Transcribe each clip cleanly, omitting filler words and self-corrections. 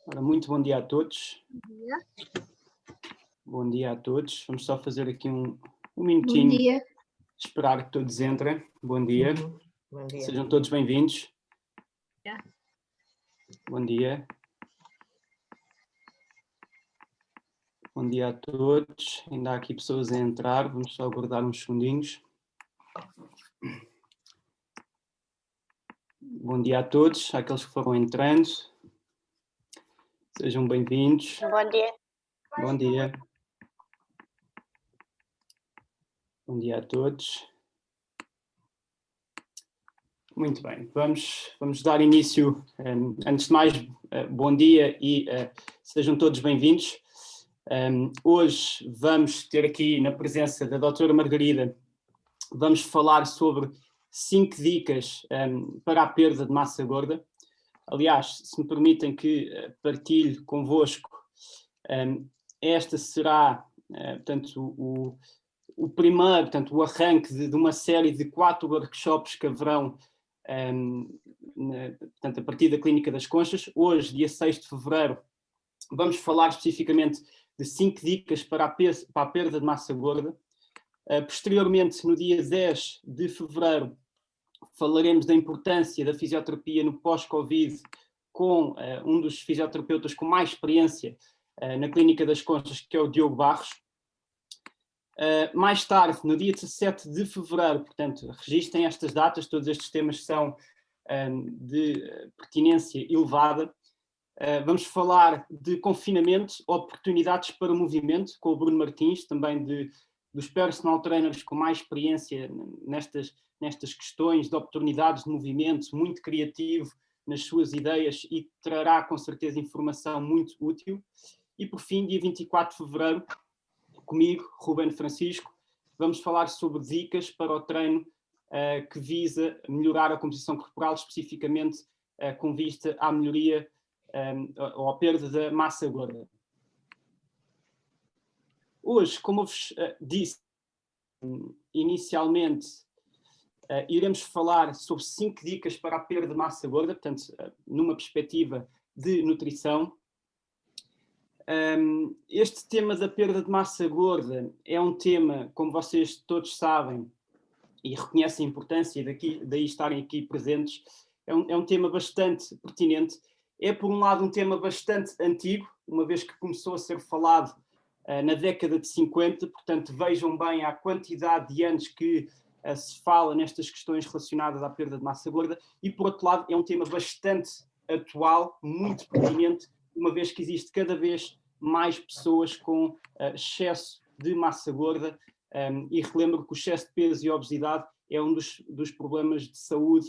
Ora, muito bom dia a todos. Dia. Bom dia a todos. Vamos só fazer aqui um Bom minutinho, dia. esperar que todos entrem. Bom dia. Bom dia. Sejam todos bem-vindos. dia. Bom dia. Bom dia a todos. Ainda há aqui pessoas a entrar. Vamos só aguardar uns segundinhos. Bom dia a todos, àqueles que foram entrando. Sejam bem-vindos. Bom dia. Bom dia. Bom dia a todos. Muito bem, vamos dar início. Antes de mais, bom dia e sejam todos bem-vindos. Hoje vamos ter aqui na presença da doutora Margarida, vamos falar sobre 5 dicas para a perda de massa gorda. Aliás, se me permitem que partilhe convosco, esta será, portanto, o primeiro, portanto, o arranque de uma série de 4 workshops que haverão, portanto, a partir da Clínica das Conchas. Hoje, dia 6 de fevereiro, vamos falar especificamente de 5 dicas para a perda de massa gorda. Posteriormente, no dia 10 de fevereiro, falaremos da importância da fisioterapia no pós-Covid com um dos fisioterapeutas com mais experiência na Clínica das Conchas, que é o Diogo Barros. Mais tarde, no dia 17 de fevereiro, portanto, registrem estas datas, todos estes temas são de pertinência elevada. Vamos falar de confinamento, oportunidades para movimento, com o Bruno Martins, também dos personal trainers com mais experiência nestas questões de oportunidades de movimento, muito criativo nas suas ideias e trará com certeza informação muito útil. E por fim, dia 24 de fevereiro, comigo, Ruben Francisco, vamos falar sobre dicas para o treino que visa melhorar a composição corporal, especificamente com vista à melhoria ou à perda da massa gorda. Hoje, como eu vos disse inicialmente, iremos falar sobre 5 dicas para a perda de massa gorda, portanto, numa perspectiva de nutrição. Este tema da perda de massa gorda é um tema, como vocês todos sabem, e reconhecem a importância daí estarem aqui presentes, é um tema bastante pertinente. É, por um lado, um tema bastante antigo, uma vez que começou a ser falado na década de 50, portanto, vejam bem a quantidade de anos que se fala nestas questões relacionadas à perda de massa gorda, e, por outro lado, é um tema bastante atual, muito pertinente, uma vez que existe cada vez mais pessoas com excesso de massa gorda, e relembro que o excesso de peso e a obesidade é um dos problemas de saúde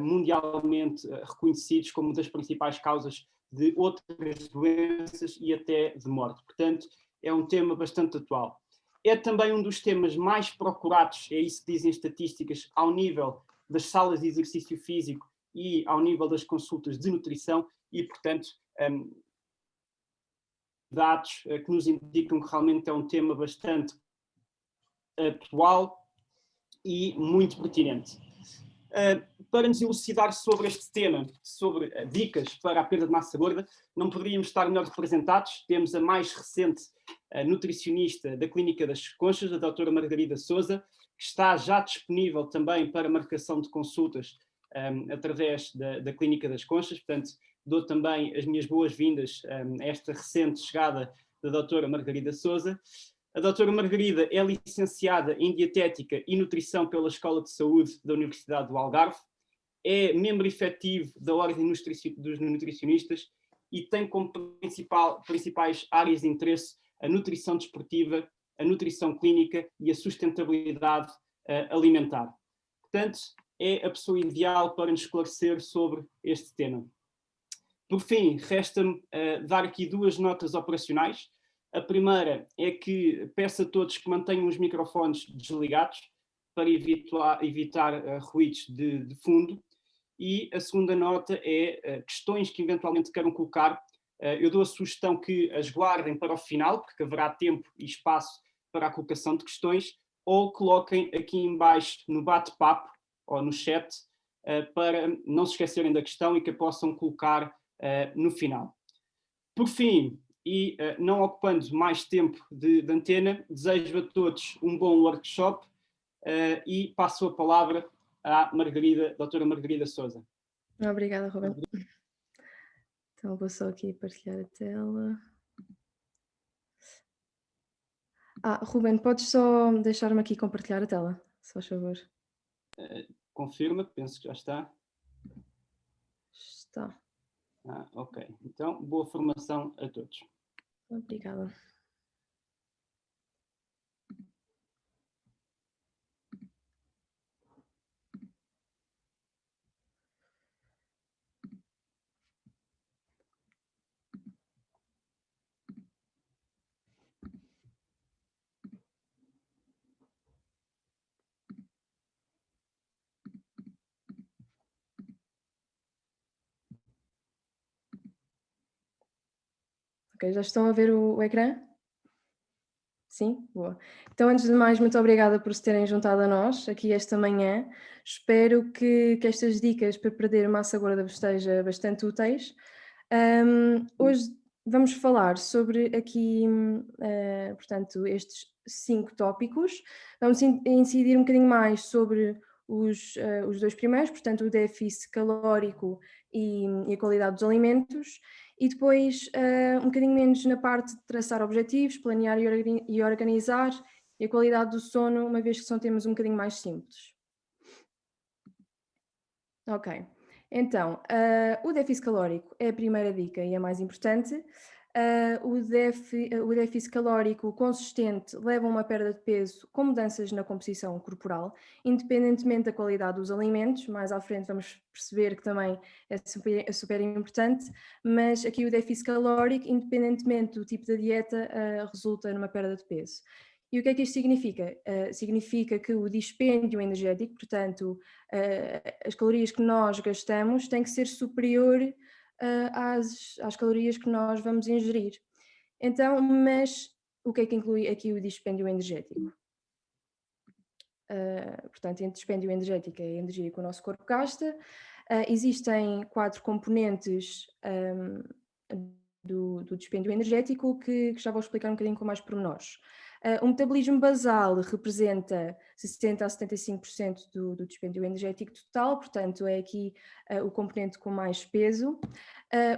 mundialmente reconhecidos como uma das principais causas de outras doenças e até de morte. Portanto, é um tema bastante atual. É também um dos temas mais procurados, é isso que dizem estatísticas, ao nível das salas de exercício físico e ao nível das consultas de nutrição e, portanto, dados que nos indicam que realmente é um tema bastante atual e muito pertinente. Para nos elucidar sobre este tema, sobre dicas para a perda de massa gorda, não poderíamos estar melhor representados. Temos a mais recente nutricionista da Clínica das Conchas, a doutora Margarida Sousa, que está já disponível também para marcação de consultas através da Clínica das Conchas. Portanto, dou também as minhas boas-vindas a esta recente chegada da doutora Margarida Sousa. A doutora Margarida é licenciada em Dietética e Nutrição pela Escola de Saúde da Universidade do Algarve, é membro efetivo da Ordem dos Nutricionistas e tem como principais áreas de interesse a nutrição desportiva, a nutrição clínica e a sustentabilidade alimentar. Portanto, é a pessoa ideal para nos esclarecer sobre este tema. Por fim, resta-me dar aqui 2 notas operacionais. A primeira é que peço a todos que mantenham os microfones desligados para evitar ruídos de fundo. E a segunda nota é questões que eventualmente queiram colocar. Eu dou a sugestão que as guardem para o final, porque haverá tempo e espaço para a colocação de questões, ou coloquem aqui em baixo no bate-papo ou no chat para não se esquecerem da questão e que a possam colocar no final. Por fim, e não ocupando mais tempo de antena, desejo a todos um bom workshop e passo a palavra à doutora Margarida Sousa. Obrigada, Ruben. Então vou só aqui partilhar a tela. Ruben, podes só deixar-me aqui compartilhar a tela, se faz favor. Confirma, penso que já está. Está. Ok. Então, boa formação a todos. Obrigada. Ok, já estão a ver o ecrã? Sim? Boa. Então, antes de mais, muito obrigada por se terem juntado a nós aqui esta manhã. Espero que estas dicas para perder massa gorda vos estejam bastante úteis. Hoje vamos falar sobre aqui, portanto, estes 5 tópicos. Vamos incidir um bocadinho mais sobre os 2 primeiros, portanto, o déficit calórico e a qualidade dos alimentos. E depois um bocadinho menos na parte de traçar objetivos, planear e organizar, e a qualidade do sono, uma vez que são temas um bocadinho mais simples. Ok, então o déficit calórico é a primeira dica e a mais importante. O déficit calórico consistente leva a uma perda de peso com mudanças na composição corporal, independentemente da qualidade dos alimentos. Mais à frente vamos perceber que também é super importante, mas aqui o déficit calórico, independentemente do tipo de dieta, resulta numa perda de peso. E o que é que isto significa? Significa que o dispêndio energético, portanto, as calorias que nós gastamos, tem que ser superior às calorias que nós vamos ingerir. Então, mas o que é que inclui aqui o dispêndio energético? Portanto, o dispêndio energético é a energia que o nosso corpo gasta. Existem 4 componentes do dispêndio energético que já vou explicar um bocadinho com mais pormenores. O metabolismo basal representa 60% a 75% do dispêndio energético total, portanto é aqui o componente com mais peso.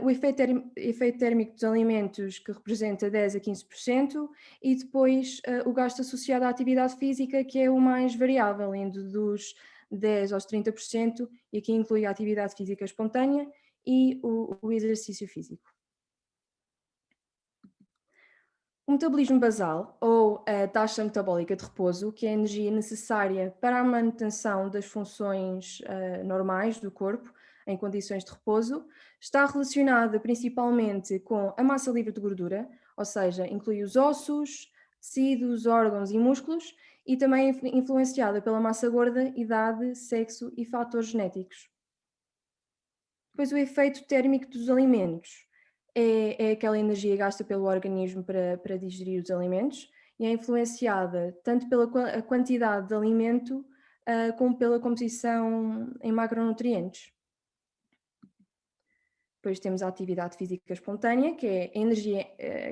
O efeito térmico dos alimentos, que representa 10% a 15%, e depois o gasto associado à atividade física, que é o mais variável, indo dos 10% aos 30%, e aqui inclui a atividade física espontânea e o exercício físico. O metabolismo basal, ou a taxa metabólica de repouso, que é a energia necessária para a manutenção das funções normais do corpo em condições de repouso, está relacionada principalmente com a massa livre de gordura, ou seja, inclui os ossos, tecidos, órgãos e músculos, e também influenciada pela massa gorda, idade, sexo e fatores genéticos. Depois, o efeito térmico dos alimentos. É aquela energia gasta pelo organismo para digerir os alimentos e é influenciada tanto pela quantidade de alimento como pela composição em macronutrientes. Depois temos a atividade física espontânea, que é a energia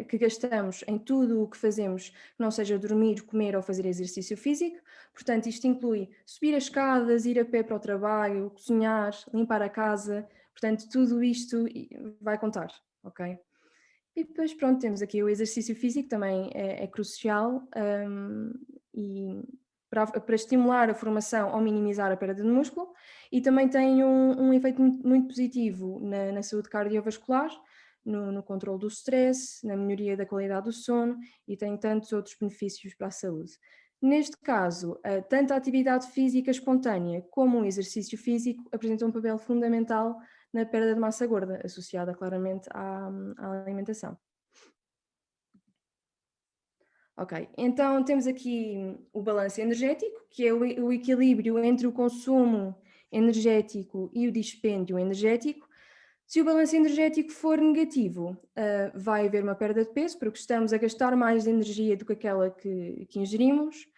que gastamos em tudo o que fazemos, que não seja dormir, comer ou fazer exercício físico. Portanto, isto inclui subir as escadas, ir a pé para o trabalho, cozinhar, limpar a casa. Portanto, tudo isto vai contar, ok? E depois, pronto, temos aqui o exercício físico, também é crucial e para estimular a formação ou minimizar a perda de músculo, e também tem um efeito muito positivo na saúde cardiovascular, no controle do stress, na melhoria da qualidade do sono, e tem tantos outros benefícios para a saúde. Neste caso, tanto a atividade física espontânea como o exercício físico apresentam um papel fundamental na perda de massa gorda, associada claramente à alimentação. Ok, então temos aqui o balanço energético, que é o equilíbrio entre o consumo energético e o dispêndio energético. Se o balanço energético for negativo, vai haver uma perda de peso, porque estamos a gastar mais energia do que aquela que ingerimos.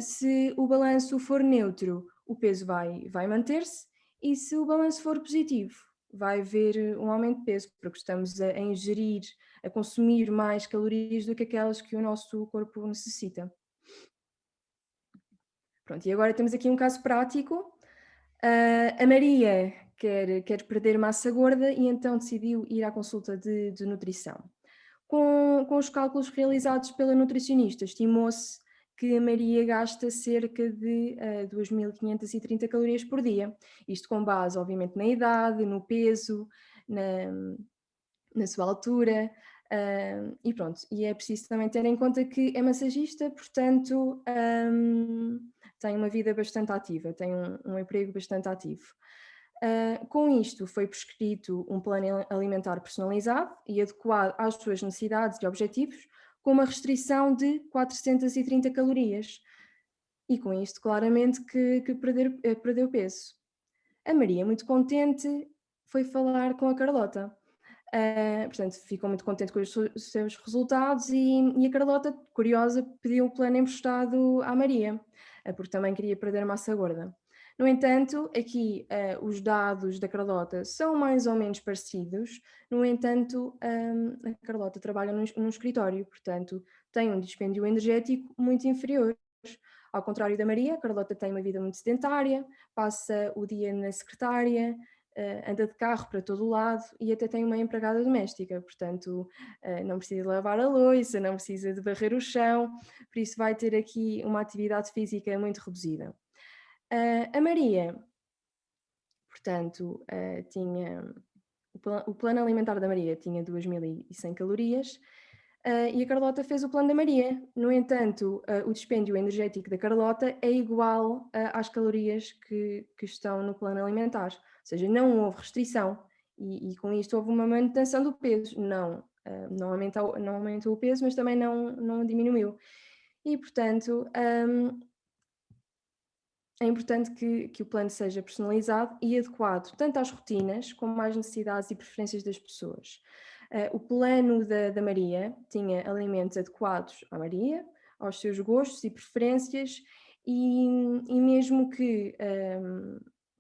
Se o balanço for neutro, o peso vai manter-se, e se o balanço for positivo, vai haver um aumento de peso, porque estamos a ingerir, a consumir mais calorias do que aquelas que o nosso corpo necessita. Pronto, e agora temos aqui um caso prático. A Maria quer perder massa gorda e então decidiu ir à consulta de nutrição. Com os cálculos realizados pela nutricionista, estimou-se que a Maria gasta cerca de 2.530 calorias por dia. Isto com base, obviamente, na idade, no peso, na sua altura. E pronto, e é preciso também ter em conta que é massagista, portanto tem uma vida bastante ativa, tem um emprego bastante ativo. Com isto foi prescrito um plano alimentar personalizado e adequado às suas necessidades e objetivos, com uma restrição de 430 calorias. E com isto, claramente, que perdeu peso. A Maria, muito contente, foi falar com a Carlota. Portanto, ficou muito contente com os seus resultados e a Carlota, curiosa, pediu o plano emprestado à Maria, porque também queria perder massa gorda. No entanto, aqui os dados da Carlota são mais ou menos parecidos. No entanto, a Carlota trabalha num escritório, portanto, tem um dispêndio energético muito inferior. Ao contrário da Maria, a Carlota tem uma vida muito sedentária, passa o dia na secretária, anda de carro para todo o lado e até tem uma empregada doméstica, portanto não precisa de lavar a louça, não precisa de varrer o chão, por isso vai ter aqui uma atividade física muito reduzida. A Maria, portanto, tinha o plano alimentar da Maria tinha 2.100 calorias e a Carlota fez o plano da Maria. No entanto, o dispêndio energético da Carlota é igual às calorias que estão no plano alimentar, ou seja, não houve restrição e com isto houve uma manutenção do peso, não aumentou o peso, mas também não diminuiu. E, portanto, é importante que o plano seja personalizado e adequado tanto às rotinas como às necessidades e preferências das pessoas. O plano da Maria tinha alimentos adequados à Maria, aos seus gostos e preferências, e mesmo que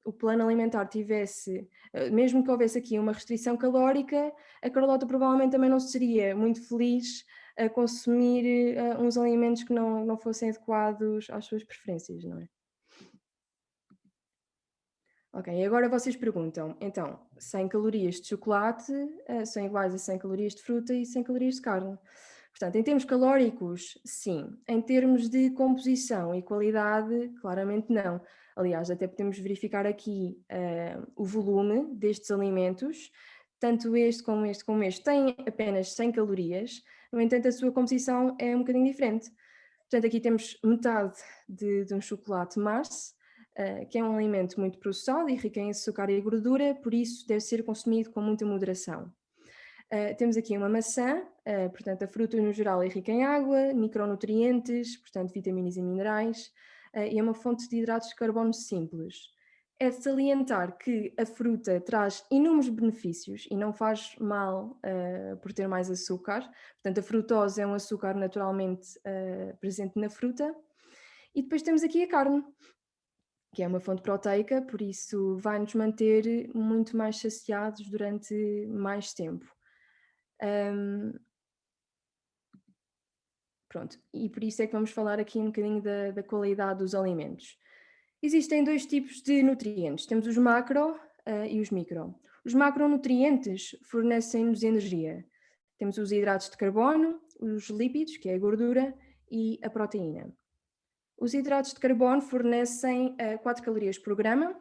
o plano alimentar tivesse, mesmo que houvesse aqui uma restrição calórica, a Carlota provavelmente também não seria muito feliz a consumir uns alimentos que não fossem adequados às suas preferências, não é? Ok, agora vocês perguntam, então, 100 calorias de chocolate são iguais a 100 calorias de fruta e 100 calorias de carne. Portanto, em termos calóricos, sim. Em termos de composição e qualidade, claramente não. Aliás, até podemos verificar aqui o volume destes alimentos. Tanto este como este têm apenas 100 calorias, no entanto, a sua composição é um bocadinho diferente. Portanto, aqui temos metade de um chocolate Mars, que é um alimento muito processado e rico em açúcar e gordura, por isso deve ser consumido com muita moderação. Temos aqui uma maçã, portanto a fruta no geral é rica em água, micronutrientes, portanto vitaminas e minerais, e é uma fonte de hidratos de carbono simples. É de salientar que a fruta traz inúmeros benefícios e não faz mal por ter mais açúcar. Portanto, a frutose é um açúcar naturalmente presente na fruta. E depois temos aqui a carne, que é uma fonte proteica, por isso vai nos manter muito mais saciados durante mais tempo. Pronto, e por isso é que vamos falar aqui um bocadinho da qualidade dos alimentos. Existem dois tipos de nutrientes, temos os macro e os micro. Os macronutrientes fornecem-nos energia. Temos os hidratos de carbono, os lípidos, que é a gordura, e a proteína. Os hidratos de carbono fornecem 4 calorias por grama,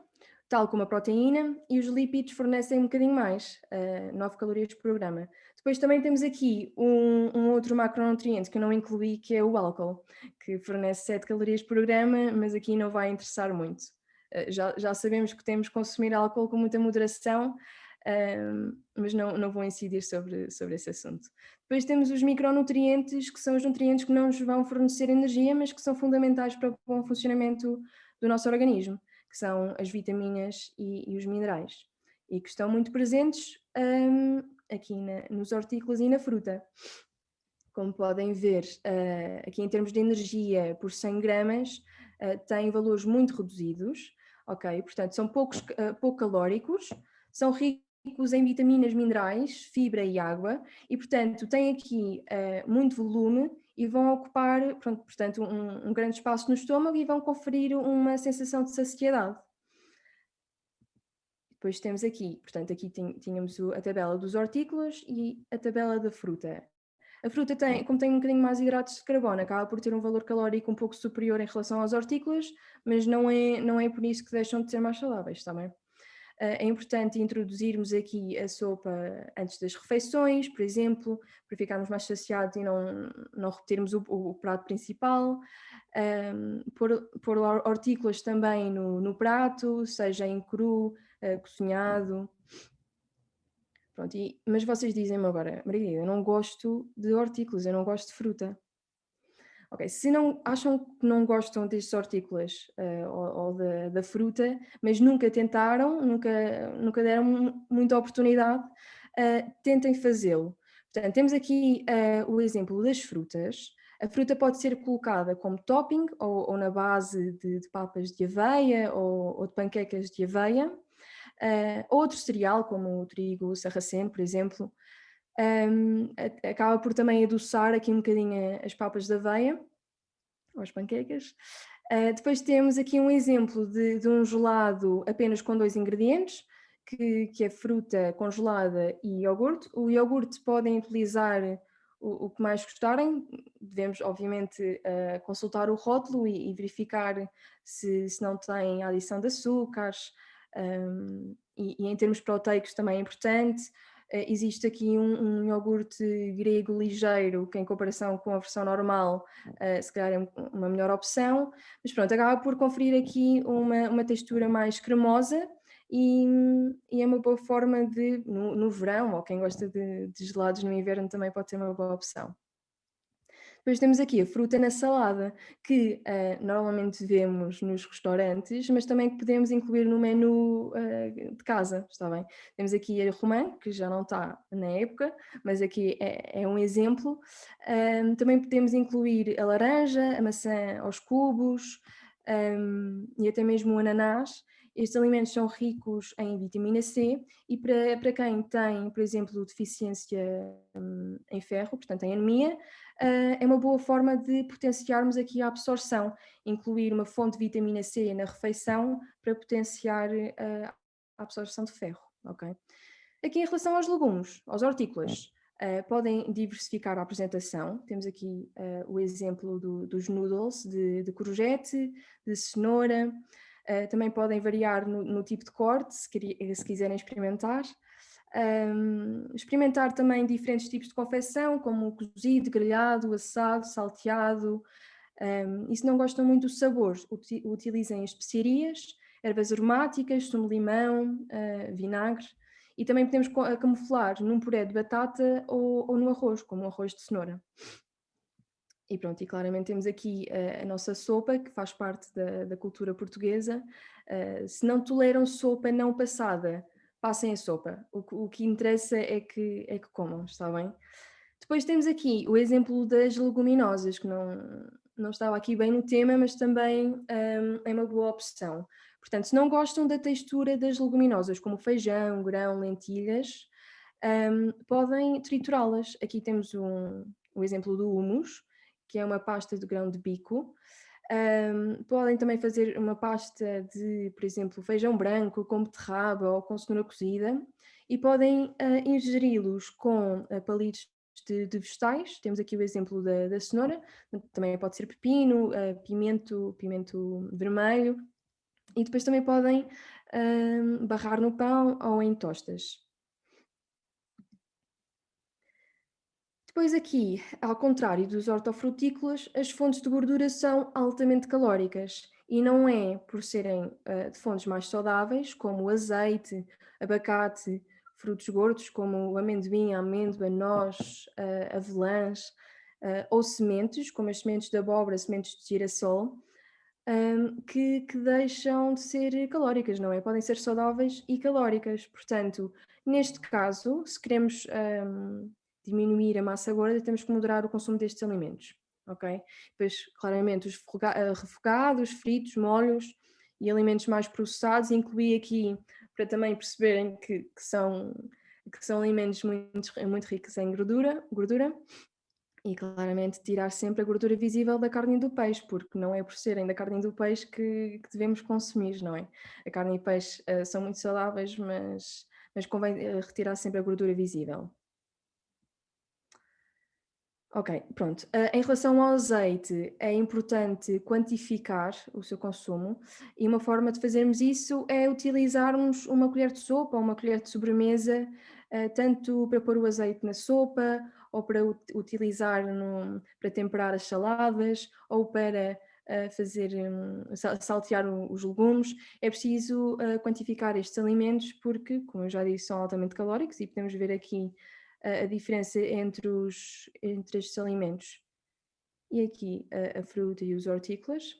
tal como a proteína, e os lípidos fornecem um bocadinho mais, 9 calorias por grama. Depois também temos aqui um outro macronutriente que eu não incluí, que é o álcool, que fornece 7 calorias por grama, mas aqui não vai interessar muito. Já sabemos que temos que consumir álcool com muita moderação, mas não vou incidir sobre esse assunto. Depois temos os micronutrientes, que são os nutrientes que não nos vão fornecer energia, mas que são fundamentais para o bom funcionamento do nosso organismo, que são as vitaminas e os minerais, e que estão muito presentes aqui nos hortícolas e na fruta. Como podem ver, aqui em termos de energia por 100 gramas, têm valores muito reduzidos, ok? Portanto, são pouco calóricos, são ricos ricos em vitaminas, minerais, fibra e água, e portanto têm aqui muito volume e vão ocupar, portanto, um grande espaço no estômago e vão conferir uma sensação de saciedade. Depois temos aqui, portanto, aqui tínhamos a tabela dos hortícolas e a tabela da fruta. A fruta como tem um bocadinho mais hidratos de carbono, acaba por ter um valor calórico um pouco superior em relação às hortícolas, mas não é por isso que deixam de ser mais saudáveis, está bem? É importante introduzirmos aqui a sopa antes das refeições, por exemplo, para ficarmos mais saciados e não repetirmos o prato principal. Pôr hortícolas também no prato, seja em cru, cozinhado. Pronto, mas vocês dizem-me agora, Margarida, eu não gosto de hortícolas, eu não gosto de fruta. Ok, se não acham que não gostam destes hortícolas ou da fruta, mas nunca tentaram, nunca deram muita oportunidade, tentem fazê-lo. Portanto, temos aqui o exemplo das frutas. A fruta pode ser colocada como topping ou na base de papas de aveia ou de panquecas de aveia. Ou outro cereal, como o trigo sarraceno, por exemplo, acaba por também adoçar aqui um bocadinho as papas de aveia, ou as panquecas. Depois temos aqui um exemplo de um gelado apenas com 2 ingredientes, que é fruta congelada e iogurte. O iogurte podem utilizar o que mais gostarem, devemos obviamente consultar o rótulo e verificar se não tem adição de açúcares, e em termos proteicos também é importante. Existe aqui um iogurte grego ligeiro, que em comparação com a versão normal, se calhar é uma melhor opção, mas pronto, acaba por conferir aqui uma textura mais cremosa e é uma boa forma no verão, ou quem gosta de gelados no inverno também pode ser uma boa opção. Depois temos aqui a fruta na salada, que normalmente vemos nos restaurantes, mas também que podemos incluir no menu de casa, está bem? Temos aqui a romã, que já não está na época, mas aqui é um exemplo. Também podemos incluir a laranja, a maçã aos cubos, e até mesmo o ananás. Estes alimentos são ricos em vitamina C e para quem tem, por exemplo, deficiência em ferro, portanto em anemia, é uma boa forma de potenciarmos aqui a absorção, incluir uma fonte de vitamina C na refeição para potenciar a absorção de ferro, ok? Aqui em relação aos legumes, aos hortícolas, podem diversificar a apresentação. Temos aqui o exemplo dos noodles de courgette, de cenoura. Também podem variar no tipo de corte, se quiserem experimentar. Experimentar também diferentes tipos de confecção, como cozido, grelhado, assado, salteado. E se não gostam muito do sabor, utilizem especiarias, ervas aromáticas, sumo de limão, vinagre. E também podemos camuflar num puré de batata ou no arroz, como o arroz de cenoura. E pronto, e claramente temos aqui a nossa sopa, que faz parte da cultura portuguesa. Se não toleram sopa não passada, passem a sopa. O que interessa é que comam, está bem? Depois temos aqui o exemplo das leguminosas, que não estava aqui bem no tema, mas também é uma boa opção. Portanto, se não gostam da textura das leguminosas, como feijão, grão, lentilhas, podem triturá-las. Aqui temos o exemplo do hummus, que é uma pasta de grão de bico. Podem também fazer uma pasta de, por exemplo, feijão branco com beterraba ou com cenoura cozida, e podem ingeri-los com palitos de vegetais. Temos aqui o exemplo da cenoura, também pode ser pepino, pimento vermelho, e depois também podem barrar no pão ou em tostas. Depois aqui, ao contrário dos hortofrutícolas, as fontes de gordura são altamente calóricas e não é por serem de fontes mais saudáveis, como o azeite, abacate, frutos gordos como o amendoim, a amêndoa, noz, avelãs, ou sementes, como as sementes de abóbora, sementes de girassol, que deixam de ser calóricas, não é? Podem ser saudáveis e calóricas. Portanto, neste caso, se queremos diminuir a massa gorda, temos que moderar o consumo destes alimentos, ok? Depois, claramente, os refogados, fritos, molhos e alimentos mais processados, inclui aqui, para também perceberem que são alimentos muito ricos em gordura. E claramente tirar sempre a gordura visível da carne e do peixe, porque não é por serem da carne e do peixe que devemos consumir, não é? A carne e o peixe são muito saudáveis, mas convém retirar sempre a gordura visível. Ok, pronto. Em relação ao azeite, é importante quantificar o seu consumo e uma forma de fazermos isso é utilizarmos uma colher de sopa ou uma colher de sobremesa, tanto para pôr o azeite na sopa ou para utilizar para temperar as saladas ou para fazer saltear os legumes. É preciso quantificar estes alimentos porque, como eu já disse, são altamente calóricos e podemos ver aqui a diferença entre estes alimentos. E aqui a fruta e os hortícolas,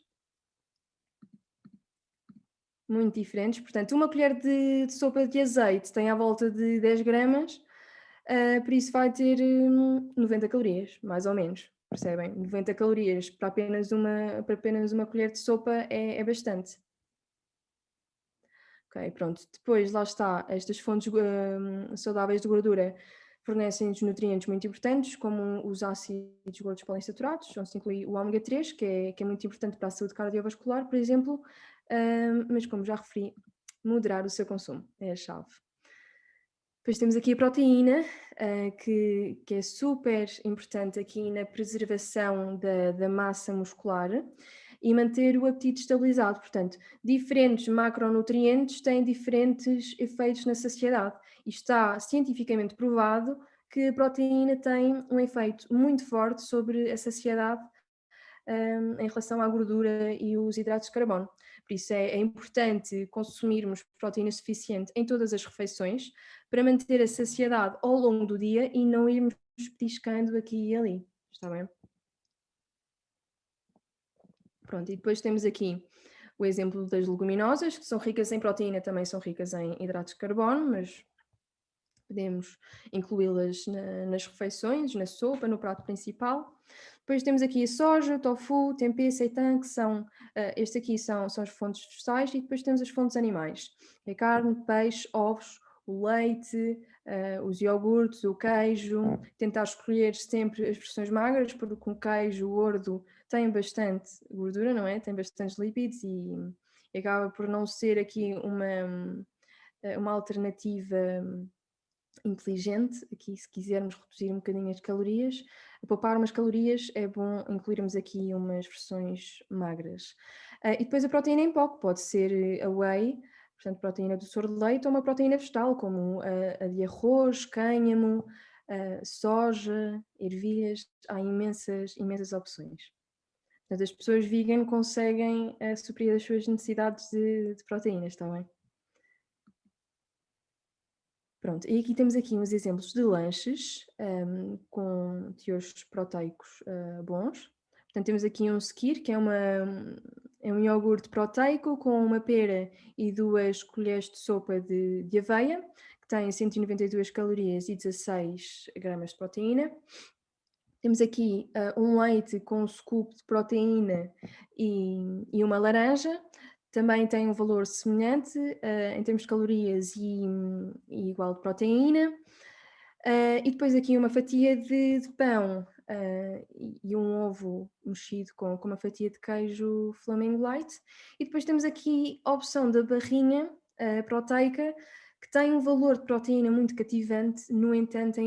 muito diferentes. Portanto, uma colher de sopa de azeite tem à volta de 10 gramas, por isso vai ter 90 calorias, mais ou menos. Percebem? 90 calorias para apenas uma colher de sopa é bastante. Ok, pronto. Depois, lá está, estas fontes saudáveis de gordura fornecem-nos nutrientes muito importantes, como os ácidos gordos poliinsaturados, onde se inclui o ômega 3, que é muito importante para a saúde cardiovascular, por exemplo, mas como já referi, moderar o seu consumo é a chave. Depois temos aqui a proteína, que é super importante aqui na preservação da massa muscular e manter o apetite estabilizado. Portanto, diferentes macronutrientes têm diferentes efeitos na saciedade. E está cientificamente provado que a proteína tem um efeito muito forte sobre a saciedade em relação à gordura e os hidratos de carbono. Por isso é importante consumirmos proteína suficiente em todas as refeições para manter a saciedade ao longo do dia e não irmos petiscando aqui e ali. Está bem? Pronto, e depois temos aqui o exemplo das leguminosas, que são ricas em proteína, também são ricas em hidratos de carbono, mas podemos incluí-las nas refeições, na sopa, no prato principal. Depois temos aqui a soja, tofu, tempê, seitan, que são, este aqui são as fontes vegetais, e depois temos as fontes animais, a carne, peixe, ovos, o leite, os iogurtes, o queijo, tentar escolher sempre as versões magras, porque o queijo gordo tem bastante gordura, não é? Tem bastantes lípidos e acaba por não ser aqui uma alternativa inteligente. Aqui, se quisermos reduzir um bocadinho as calorias, poupar umas calorias, é bom incluirmos aqui umas versões magras. E depois a proteína em pó, que pode ser a whey, portanto proteína do soro de leite, ou uma proteína vegetal, como a de arroz, cânhamo, soja, ervilhas. Há imensas opções. Portanto, as pessoas vegan conseguem suprir as suas necessidades de proteínas, está bem? Pronto, e aqui temos aqui uns exemplos de lanches com teores proteicos bons. Portanto, temos aqui um skyr, que é um iogurte proteico com uma pera e 2 colheres de sopa de aveia, que tem 192 calorias e 16 gramas de proteína. Temos aqui um leite com um scoop de proteína e uma laranja. Também tem um valor semelhante em termos de calorias e igual de proteína. E depois aqui uma fatia de pão e um ovo mexido com uma fatia de queijo Flamingo Light. E depois temos aqui a opção da barrinha proteica, que tem um valor de proteína muito cativante. No entanto, é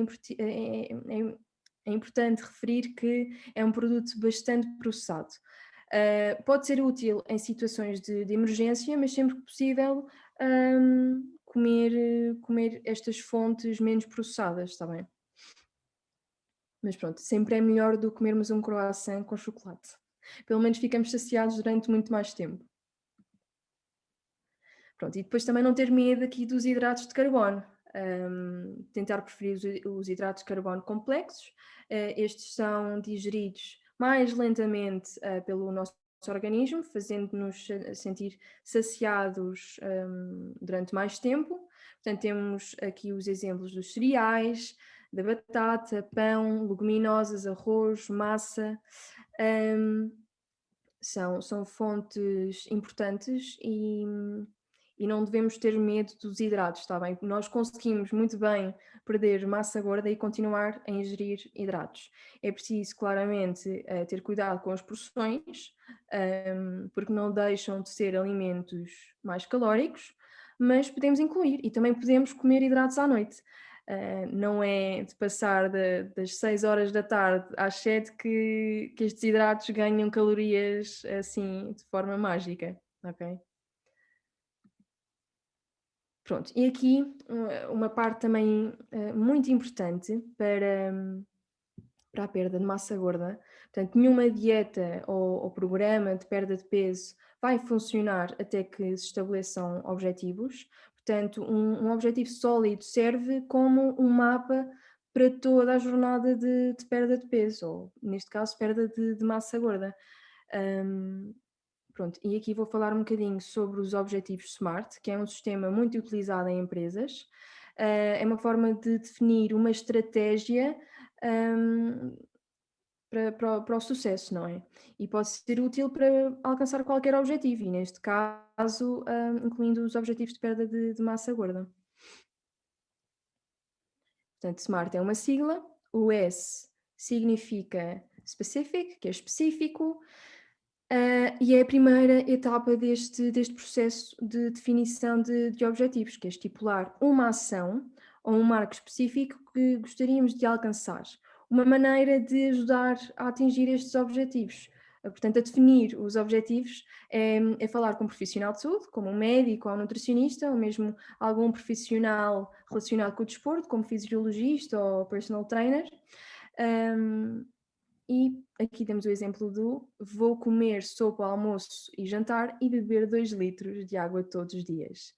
importante referir que é um produto bastante processado. Pode ser útil em situações de emergência, mas sempre que possível comer estas fontes menos processadas, está bem? Mas pronto, sempre é melhor do que comermos um croissant com chocolate. Pelo menos ficamos saciados durante muito mais tempo. Pronto, e depois também não ter medo aqui dos hidratos de carbono. Tentar preferir os hidratos de carbono complexos. Estes são digeridos mais lentamente pelo nosso organismo, fazendo-nos sentir saciados durante mais tempo. Portanto, temos aqui os exemplos dos cereais, da batata, pão, leguminosas, arroz, massa. São fontes importantes e e não devemos ter medo dos hidratos, está bem? Nós conseguimos muito bem perder massa gorda e continuar a ingerir hidratos. É preciso claramente ter cuidado com as porções, porque não deixam de ser alimentos mais calóricos, mas podemos incluir e também podemos comer hidratos à noite. Não é de passar das 6 horas da tarde às 7 que estes hidratos ganham calorias assim de forma mágica, ok? Pronto, e aqui uma parte também muito importante para a perda de massa gorda. Portanto, nenhuma dieta ou programa de perda de peso vai funcionar até que se estabeleçam objetivos. Portanto, um objetivo sólido serve como um mapa para toda a jornada de perda de peso, ou neste caso, perda de massa gorda. Pronto, e aqui vou falar um bocadinho sobre os objetivos SMART, que é um sistema muito utilizado em empresas. É uma forma de definir uma estratégia para o sucesso, não é? E pode ser útil para alcançar qualquer objetivo, e neste caso, incluindo os objetivos de perda de massa gorda. Portanto, SMART é uma sigla, o S significa specific, que é específico, e é a primeira etapa deste processo de definição de objetivos, que é estipular uma ação ou um marco específico que gostaríamos de alcançar, uma maneira de ajudar a atingir estes objetivos. Portanto, a definir os objetivos é falar com um profissional de saúde, como um médico ou um nutricionista, ou mesmo algum profissional relacionado com o desporto, como fisiologista ou personal trainer. E aqui temos o exemplo do vou comer sopa ao almoço e jantar e beber 2 litros de água todos os dias.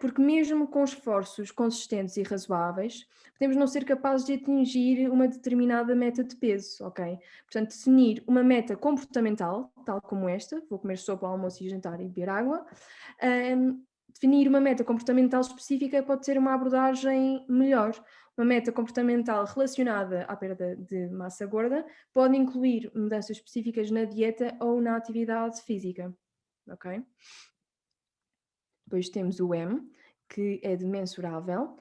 Porque mesmo com esforços consistentes e razoáveis, podemos não ser capazes de atingir uma determinada meta de peso, ok? Portanto, definir uma meta comportamental, tal como esta, vou comer sopa ao almoço e jantar e beber água, definir uma meta comportamental específica pode ser uma abordagem melhor. Uma meta comportamental relacionada à perda de massa gorda pode incluir mudanças específicas na dieta ou na atividade física, ok? Depois temos o M, que é de mensurável,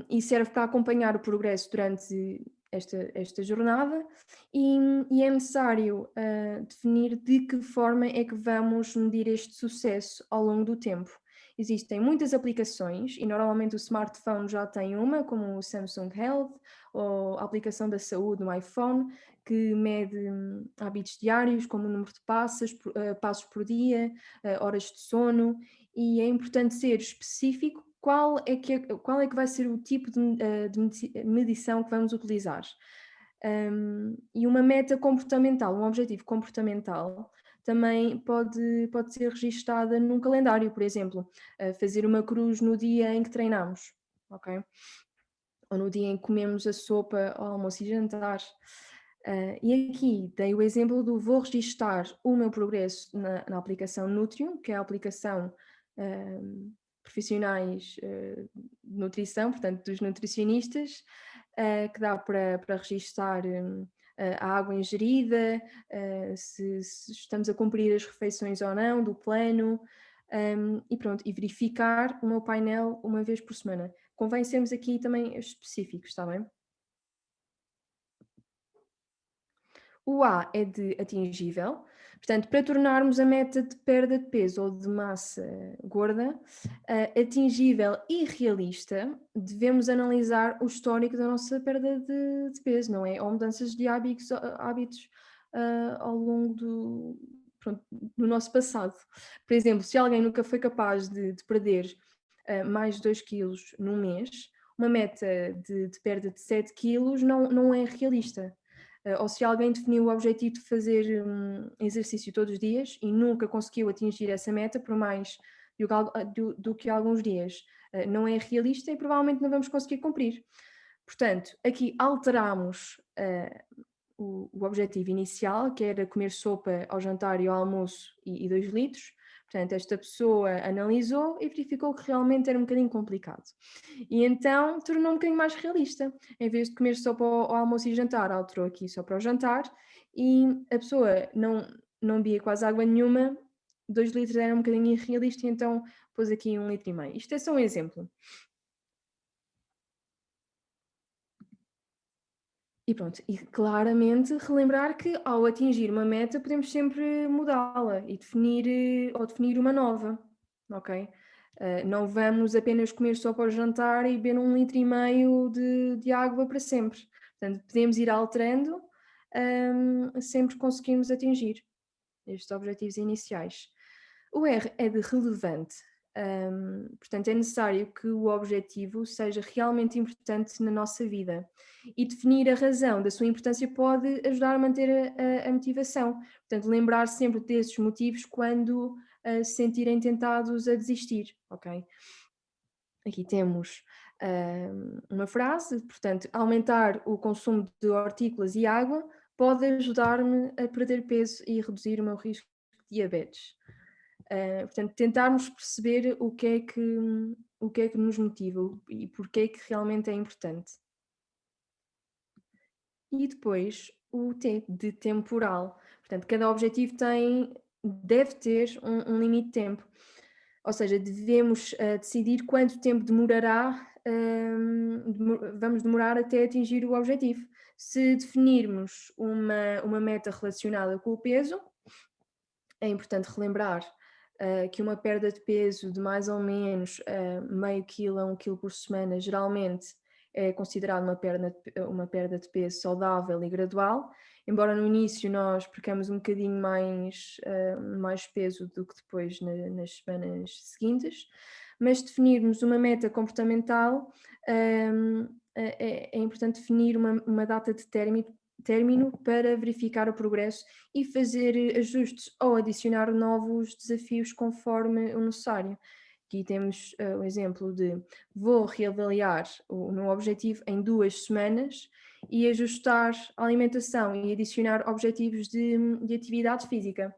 e serve para acompanhar o progresso durante esta jornada e é necessário definir de que forma é que vamos medir este sucesso ao longo do tempo. Existem muitas aplicações e normalmente o smartphone já tem uma, como o Samsung Health ou a aplicação da saúde no iPhone, que mede hábitos diários, como o número de passos por dia, horas de sono, e é importante ser específico qual é que vai ser o tipo de medição que vamos utilizar. E uma meta comportamental, um objetivo comportamental, também pode ser registada num calendário, por exemplo, fazer uma cruz no dia em que treinamos, ok? Ou no dia em que comemos a sopa ao almoço e jantar. E aqui dei o exemplo do vou registar o meu progresso na aplicação Nutrium, que é a aplicação profissionais de nutrição, portanto dos nutricionistas, que dá para registar a água ingerida, se estamos a cumprir as refeições ou não do plano, e pronto, e verificar o meu painel uma vez por semana. Convém sermos aqui também específicos, está bem? O A é de atingível, portanto, para tornarmos a meta de perda de peso ou de massa gorda atingível e realista, devemos analisar o histórico da nossa perda de peso, não é? Ou mudanças de hábitos ao longo do nosso passado. Por exemplo, se alguém nunca foi capaz de perder mais de 2 quilos num mês, uma meta de perda de 7 quilos não é realista. Ou se alguém definiu o objetivo de fazer exercício todos os dias e nunca conseguiu atingir essa meta por mais do que alguns dias, não é realista e provavelmente não vamos conseguir cumprir. Portanto, aqui alteramos o objetivo inicial, que era comer sopa ao jantar e ao almoço e 2 litros. Portanto, esta pessoa analisou e verificou que realmente era um bocadinho complicado. E então tornou um bocadinho mais realista. Em vez de comer sopa ao almoço e jantar, alterou aqui só para o jantar e a pessoa não bebia quase água nenhuma, 2 litros era um bocadinho irrealista, e então pôs aqui 1,5 litro. Isto é só um exemplo. E pronto, e claramente relembrar que ao atingir uma meta podemos sempre mudá-la e definir uma nova, ok? Não vamos apenas comer só para o jantar e beber 1,5 litro de água para sempre. Portanto, podemos ir alterando, sempre conseguimos atingir estes objetivos iniciais. O R é de relevante. Portanto, é necessário que o objetivo seja realmente importante na nossa vida e definir a razão da sua importância pode ajudar a manter a motivação. Portanto, lembrar sempre desses motivos quando se sentirem tentados a desistir, ok? Aqui temos uma frase, portanto, aumentar o consumo de hortícolas e água pode ajudar-me a perder peso e reduzir o meu risco de diabetes. Portanto, tentarmos perceber o que é que nos motiva e porque é que realmente é importante. E depois o T de temporal. Portanto, cada objetivo deve ter um limite de tempo. Ou seja, devemos decidir quanto tempo vamos demorar até atingir o objetivo. Se definirmos uma meta relacionada com o peso, é importante relembrar que uma perda de peso de mais ou menos meio quilo a 1 quilo por semana geralmente é considerada uma perda de peso saudável e gradual, embora no início nós percamos um bocadinho mais peso do que depois nas semanas seguintes, mas definirmos uma meta comportamental é importante definir uma data de término para verificar o progresso e fazer ajustes ou adicionar novos desafios conforme o necessário. Aqui temos o exemplo de vou reavaliar o meu objetivo em 2 semanas e ajustar a alimentação e adicionar objetivos de atividade física.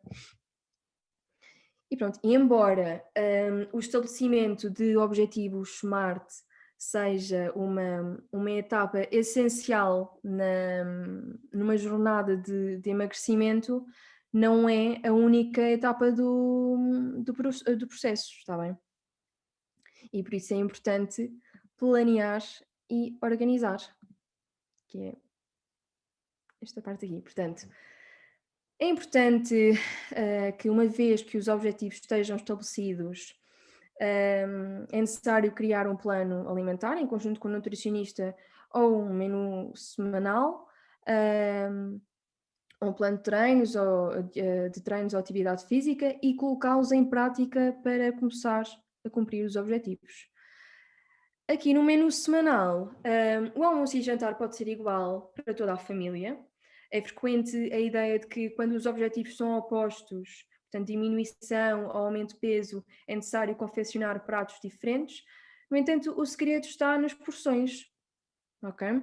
E pronto, e embora o estabelecimento de objetivos SMART seja uma etapa essencial numa jornada de emagrecimento, não é a única etapa do processo, está bem? E por isso é importante planear e organizar, que é esta parte aqui. Portanto, é importante que uma vez que os objetivos estejam estabelecidos, é necessário criar um plano alimentar em conjunto com o nutricionista ou um menu semanal, um plano de treinos de treinos ou atividade física e colocá-los em prática para começar a cumprir os objetivos. Aqui no menu semanal, o almoço e jantar pode ser igual para toda a família. É frequente a ideia de que quando os objetivos são opostos, portanto diminuição ou aumento de peso, é necessário confeccionar pratos diferentes. No entanto, o segredo está nas porções, ok?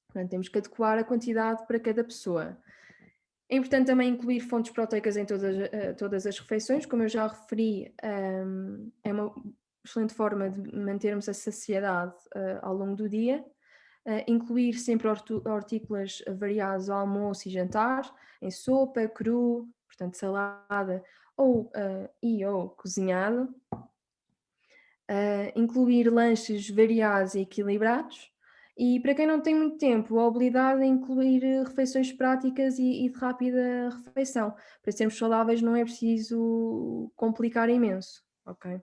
Portanto, temos que adequar a quantidade para cada pessoa. É importante também incluir fontes proteicas em todas as refeições, como eu já referi, é uma excelente forma de mantermos a saciedade ao longo do dia. Incluir sempre hortícolas variadas ao almoço e jantar, em sopa, cru, portanto salada ou cozinhado. Incluir lanches variados e equilibrados. E para quem não tem muito tempo, a habilidade de incluir refeições práticas e de rápida refeição. Para sermos saudáveis não é preciso complicar imenso, ok?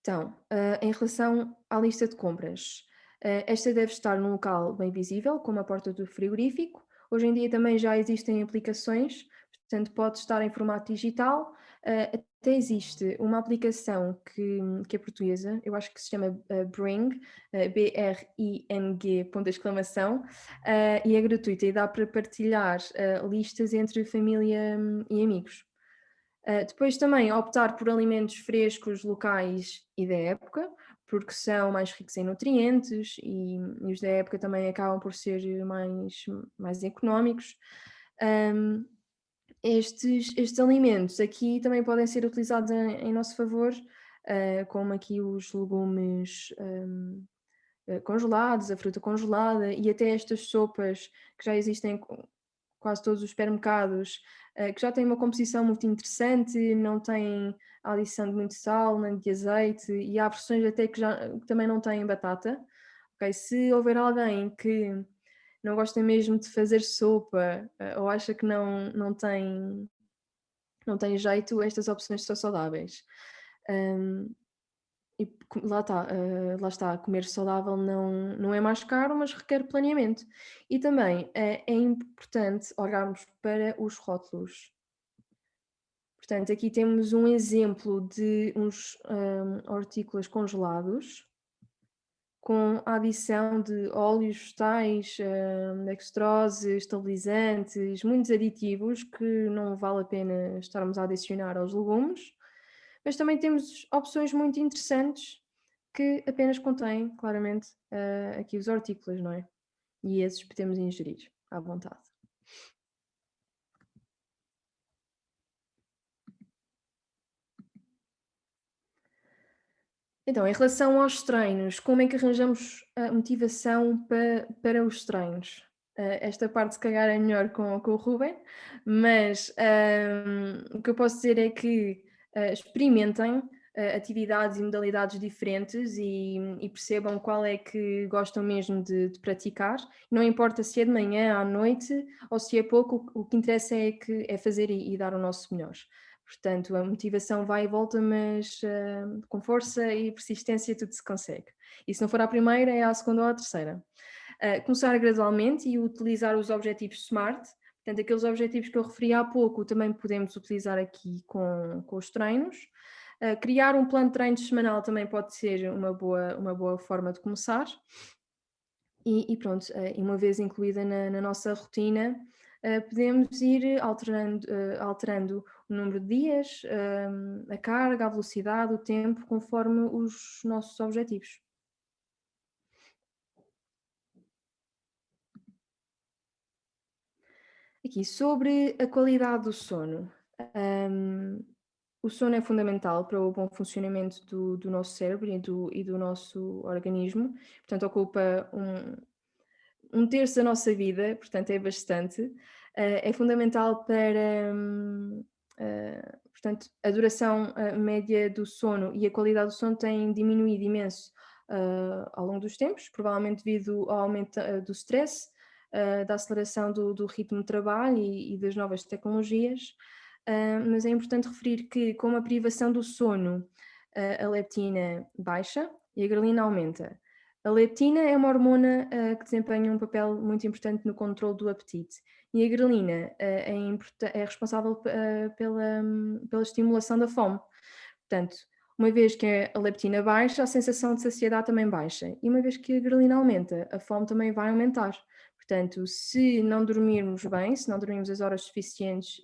Então, em relação à lista de compras, esta deve estar num local bem visível, como a porta do frigorífico. Hoje em dia também já existem aplicações, portanto pode estar em formato digital. Até existe uma aplicação que é portuguesa, eu acho que se chama Bring, B-R-I-N-G, ponto de exclamação, e é gratuita e dá para partilhar listas entre família e amigos. Depois também optar por alimentos frescos, locais e da época, porque são mais ricos em nutrientes e os da época também acabam por ser mais económicos. Estes alimentos aqui também podem ser utilizados em nosso favor, como aqui os legumes congelados, a fruta congelada e até estas sopas que já existem quase todos os supermercados, que já têm uma composição muito interessante, não têm a adição de muito sal, nem de azeite, e há versões até que também não têm batata. Okay? Se houver alguém que não gosta mesmo de fazer sopa, ou acha que não tem jeito, estas opções são saudáveis. E lá está, comer saudável não é mais caro, mas requer planeamento. E também é importante olharmos para os rótulos. Portanto, aqui temos um exemplo de uns hortícolas congelados, com a adição de óleos vegetais, dextrose, estabilizantes, muitos aditivos que não vale a pena estarmos a adicionar aos legumes. Mas também temos opções muito interessantes que apenas contêm, claramente, aqui os hortícolas, não é? E esses podemos ingerir à vontade. Então, em relação aos treinos, como é que arranjamos a motivação para os treinos? Esta parte, se calhar, é melhor com o Ruben, mas o que eu posso dizer é que experimentem atividades e modalidades diferentes e percebam qual é que gostam mesmo de praticar. Não importa se é de manhã, à noite ou se é pouco, o que interessa é fazer e dar o nosso melhor. Portanto, a motivação vai e volta, mas com força e persistência tudo se consegue. E se não for à primeira, é à segunda ou à terceira. Começar gradualmente e utilizar os objetivos SMART. Portanto, aqueles objetivos que eu referi há pouco também podemos utilizar aqui com os treinos. Criar um plano de treinos semanal também pode ser uma boa forma de começar. E pronto, uma vez incluída na nossa rotina, podemos ir alterando o número de dias, a carga, a velocidade, o tempo, conforme os nossos objetivos. Aqui, sobre a qualidade do sono. O sono é fundamental para o bom funcionamento do nosso cérebro e do nosso organismo. Portanto, ocupa um terço da nossa vida, portanto é bastante. É fundamental para, portanto, a duração média do sono e a qualidade do sono têm diminuído imenso ao longo dos tempos, provavelmente devido ao aumento do stress, da aceleração do ritmo de trabalho e das novas tecnologias. Mas é importante referir que, com a privação do sono, a leptina baixa e a grelina aumenta. A leptina é uma hormona que desempenha um papel muito importante no controle do apetite e a grelina é responsável pela estimulação da fome. Portanto, uma vez que a leptina baixa, a sensação de saciedade também baixa e uma vez que a grelina aumenta, a fome também vai aumentar. Portanto, se não dormirmos bem, se não dormirmos as horas suficientes,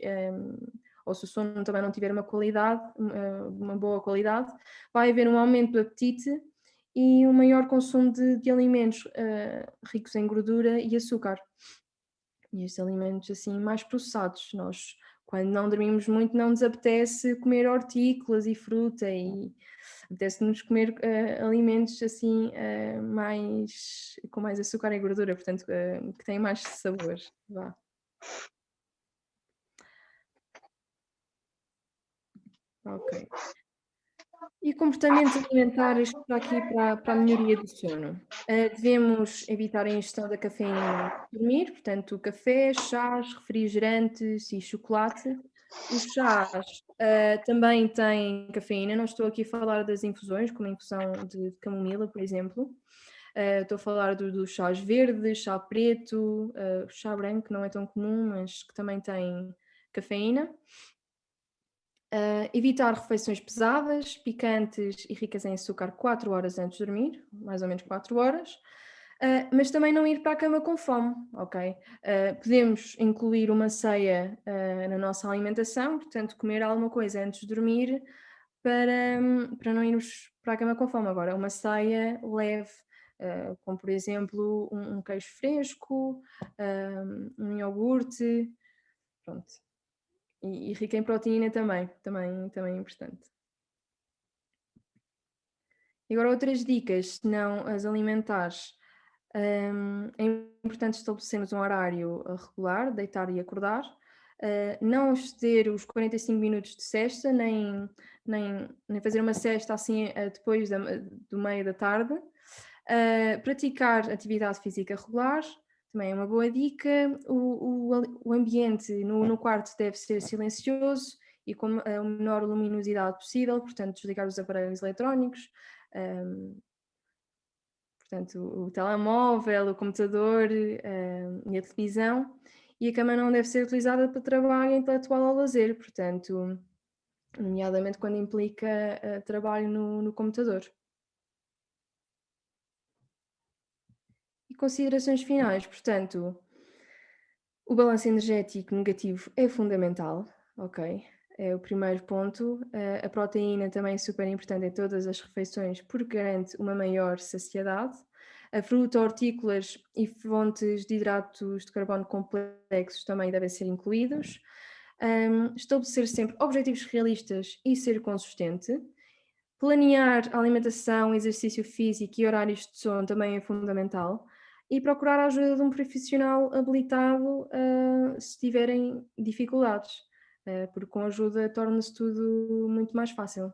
ou se o sono também não tiver uma boa qualidade, vai haver um aumento do apetite e um maior consumo de alimentos ricos em gordura e açúcar. E estes alimentos assim mais processados. Nós, quando não dormimos muito, não nos apetece comer hortícolas e fruta e apetece-nos comer alimentos assim com mais açúcar e gordura, portanto, que têm mais sabor. Vá. Ok. E comportamentos alimentares para aqui para a melhoria do sono. Devemos evitar a ingestão da cafeína antes de dormir, portanto, café, chás, refrigerantes e chocolate. Os chás também têm cafeína, não estou aqui a falar das infusões, como a infusão de camomila, por exemplo. Estou a falar dos chás verdes, chá preto, chá branco, que não é tão comum, mas que também tem cafeína. Evitar refeições pesadas, picantes e ricas em açúcar 4 horas antes de dormir, mais ou menos 4 horas, mas também não ir para a cama com fome, ok? Podemos incluir uma ceia na nossa alimentação, portanto, comer alguma coisa antes de dormir para não irmos para a cama com fome. Agora, uma ceia leve, como por exemplo um queijo fresco, um iogurte, pronto. E rica em proteína também é importante. E agora outras dicas, se não as alimentares, É importante estabelecermos um horário regular, deitar e acordar, não exceder os 45 minutos de sesta, nem fazer uma sesta assim depois do meio da tarde. Praticar atividade física regular, também é uma boa dica. O ambiente no quarto deve ser silencioso e com a menor luminosidade possível, portanto, desligar os aparelhos eletrónicos, portanto, o telemóvel, o computador e a televisão. E a cama não deve ser utilizada para trabalho intelectual ou lazer, portanto, nomeadamente quando implica trabalho no computador. E considerações finais, portanto, o balanço energético negativo é fundamental, ok? É o primeiro ponto. A proteína também é super importante em todas as refeições porque garante uma maior saciedade. A fruta, hortícolas e fontes de hidratos de carbono complexos também devem ser incluídos. Estabelecer sempre objetivos realistas e ser consistente. Planear a alimentação, exercício físico e horários de sono também é fundamental. E procurar a ajuda de um profissional habilitado se tiverem dificuldades, porque com ajuda torna-se tudo muito mais fácil.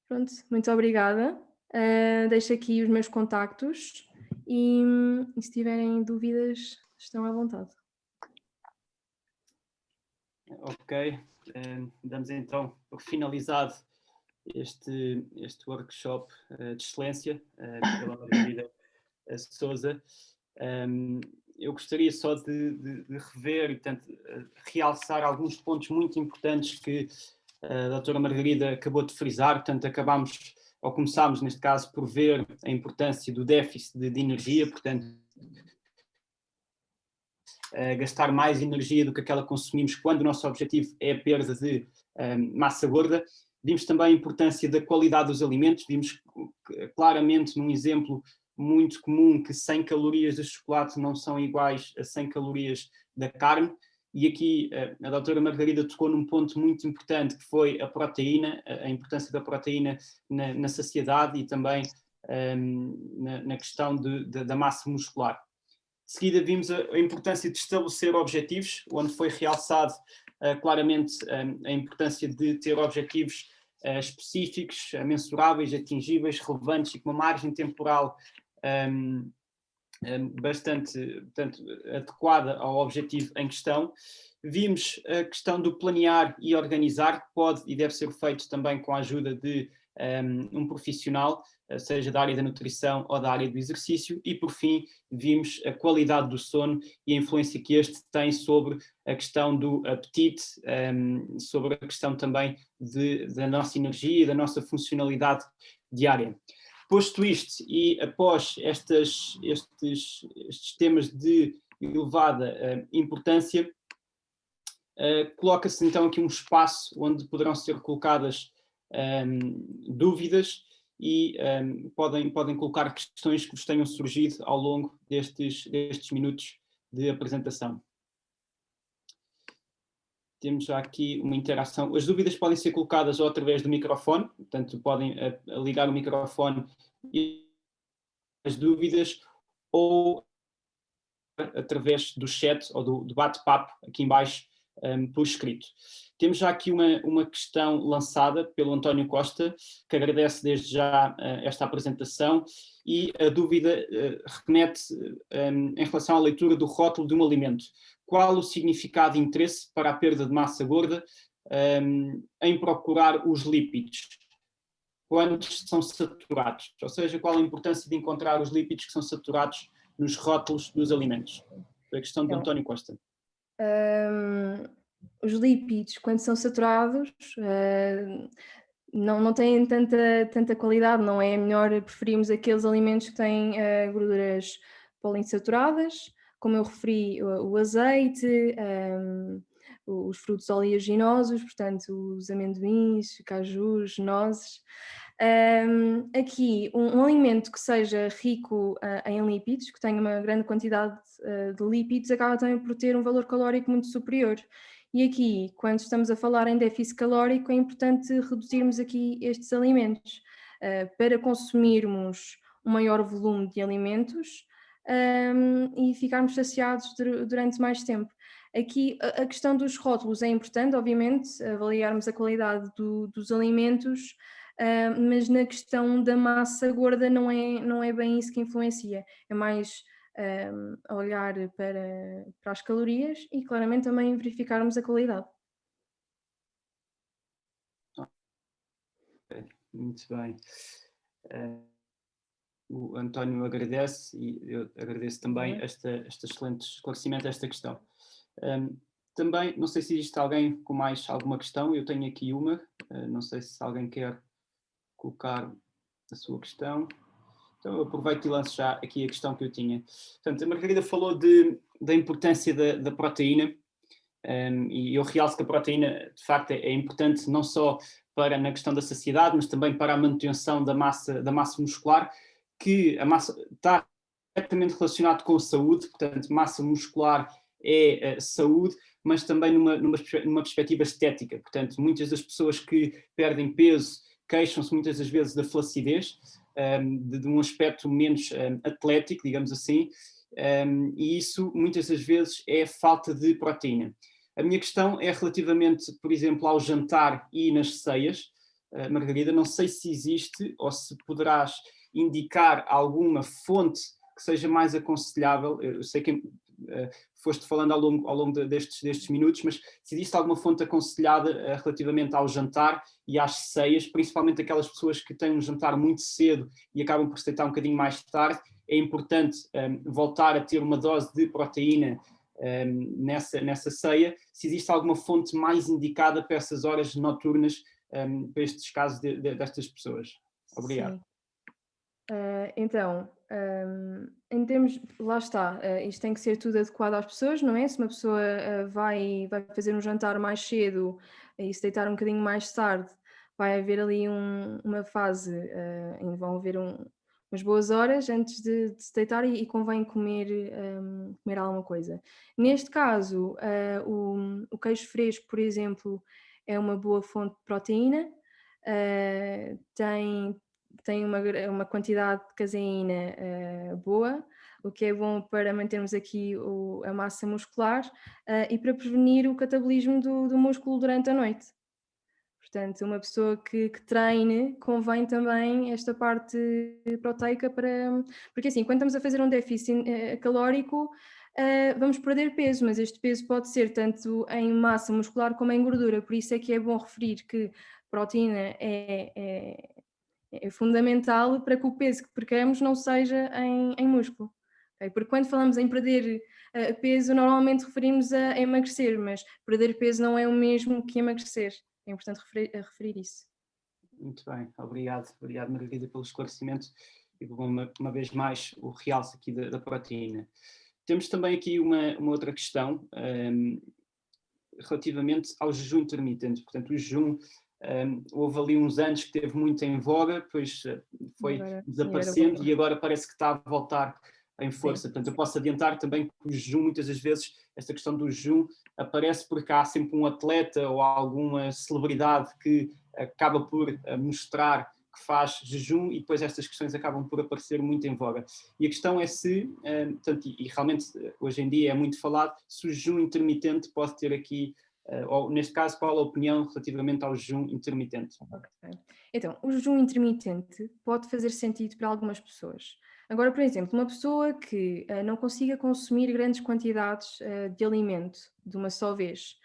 Pronto, muito obrigada. Deixo aqui os meus contactos e se tiverem dúvidas, estão à vontade. Ok, damos então por finalizado este workshop de excelência pela Margarida Sousa. Eu gostaria só de rever e, portanto, realçar alguns pontos muito importantes que a doutora Margarida acabou de frisar. Portanto, começámos, neste caso, por ver a importância do déficit de energia, portanto, gastar mais energia do que aquela que consumimos quando o nosso objetivo é a perda de massa gorda. Vimos também a importância da qualidade dos alimentos, vimos claramente num exemplo muito comum que 100 calorias de chocolate não são iguais a 100 calorias da carne, e aqui a doutora Margarida tocou num ponto muito importante que foi a proteína, a importância da proteína na saciedade e também na questão da massa muscular. De seguida vimos a importância de estabelecer objetivos, onde foi realçado claramente a importância de ter objetivos específicos, mensuráveis, atingíveis, relevantes e com uma margem temporal bastante, portanto, adequada ao objetivo em questão. Vimos a questão do planear e organizar, que pode e deve ser feito também com a ajuda de um profissional, seja da área da nutrição ou da área do exercício. E, por fim, vimos a qualidade do sono e a influência que este tem sobre a questão do apetite, sobre a questão também da nossa energia e da nossa funcionalidade diária. Posto isto, e após estes temas de elevada importância, coloca-se então aqui um espaço onde poderão ser colocadas dúvidas e podem colocar questões que vos tenham surgido ao longo destes minutos de apresentação. Temos já aqui uma interação. As dúvidas podem ser colocadas ou através do microfone, portanto, podem ligar o microfone e as dúvidas, ou através do chat ou do bate-papo aqui em baixo por escrito. Temos já aqui uma questão lançada pelo António Costa, que agradece desde já esta apresentação, e a dúvida remete em relação à leitura do rótulo de um alimento. Qual o significado e interesse para a perda de massa gorda em procurar os lípidos? Quantos são saturados? Ou seja, qual a importância de encontrar os lípidos que são saturados nos rótulos dos alimentos? Foi a questão do António Costa. Os lípidos, quando são saturados, não têm tanta qualidade, não é? É melhor preferirmos aqueles alimentos que têm gorduras poliinsaturadas, como eu referi, o azeite, os frutos oleaginosos, portanto, os amendoins, cajus, nozes. Aqui, um alimento que seja rico em lípidos, que tenha uma grande quantidade de lípidos, acaba também por ter um valor calórico muito superior. E aqui, quando estamos a falar em déficit calórico, é importante reduzirmos aqui estes alimentos para consumirmos um maior volume de alimentos e ficarmos saciados durante mais tempo. Aqui a questão dos rótulos é importante, obviamente, avaliarmos a qualidade dos alimentos, mas na questão da massa gorda não é bem isso que influencia, é mais olhar para as calorias e claramente também verificarmos a qualidade. Muito bem. O António agradece e eu agradeço também este excelente esclarecimento desta questão. Também, não sei se existe alguém com mais alguma questão, eu tenho aqui uma, não sei se alguém quer colocar a sua questão. Então eu aproveito e lanço já aqui a questão que eu tinha. Portanto, a Margarida falou da importância da proteína, e eu realço que a proteína, de facto, é importante não só para na questão da saciedade, mas também para a manutenção da massa muscular, que a massa está diretamente relacionado com a saúde, portanto, massa muscular é saúde, mas também numa perspectiva estética. Portanto, muitas das pessoas que perdem peso queixam-se muitas das vezes da flacidez, de um aspecto menos atlético, digamos assim, e isso muitas das vezes é falta de proteína. A minha questão é relativamente, por exemplo, ao jantar e nas ceias. Margarida, não sei se existe ou se poderás indicar alguma fonte que seja mais aconselhável. Eu sei que foste falando ao longo destes minutos, mas se existe alguma fonte aconselhada relativamente ao jantar e às ceias, principalmente aquelas pessoas que têm um jantar muito cedo e acabam por se deitar um bocadinho mais tarde, é importante voltar a ter uma dose de proteína nessa ceia, se existe alguma fonte mais indicada para essas horas noturnas, para estes casos destas pessoas. Obrigado. Sim. Então, em termos, lá está, isto tem que ser tudo adequado às pessoas, não é? Se uma pessoa vai fazer um jantar mais cedo e se deitar um bocadinho mais tarde, vai haver ali uma fase em que vão haver umas boas horas antes de se deitar e convém comer alguma coisa. Neste caso, o queijo fresco, por exemplo, é uma boa fonte de proteína, tem uma quantidade de caseína boa, o que é bom para mantermos aqui a massa muscular e para prevenir o catabolismo do músculo durante a noite. Portanto, uma pessoa que treine, convém também esta parte proteica porque assim, quando estamos a fazer um déficit calórico, vamos perder peso, mas este peso pode ser tanto em massa muscular como em gordura, por isso é que é bom referir que proteína é fundamental para que o peso que percamos não seja em músculo. Okay? Porque quando falamos em perder peso, normalmente referimos a emagrecer, mas perder peso não é o mesmo que emagrecer. É importante referir isso. Muito bem, obrigado Margarida pelo esclarecimento e uma vez mais o realce aqui da proteína. Temos também aqui uma outra questão relativamente ao jejum intermitente. Portanto, o jejum houve ali uns anos que teve muito em voga, depois foi desaparecendo e agora parece que está a voltar em força. Sim. Portanto, eu posso adiantar também que o jejum, muitas das vezes, esta questão do jejum aparece porque há sempre um atleta ou alguma celebridade que acaba por mostrar que faz jejum e depois estas questões acabam por aparecer muito em voga. E a questão é se, portanto, e realmente hoje em dia é muito falado, se o jejum intermitente pode ter aqui, ou neste caso, qual a opinião relativamente ao jejum intermitente? Okay. Então, o jejum intermitente pode fazer sentido para algumas pessoas. Agora, por exemplo, uma pessoa que não consiga consumir grandes quantidades de alimento de uma só vez,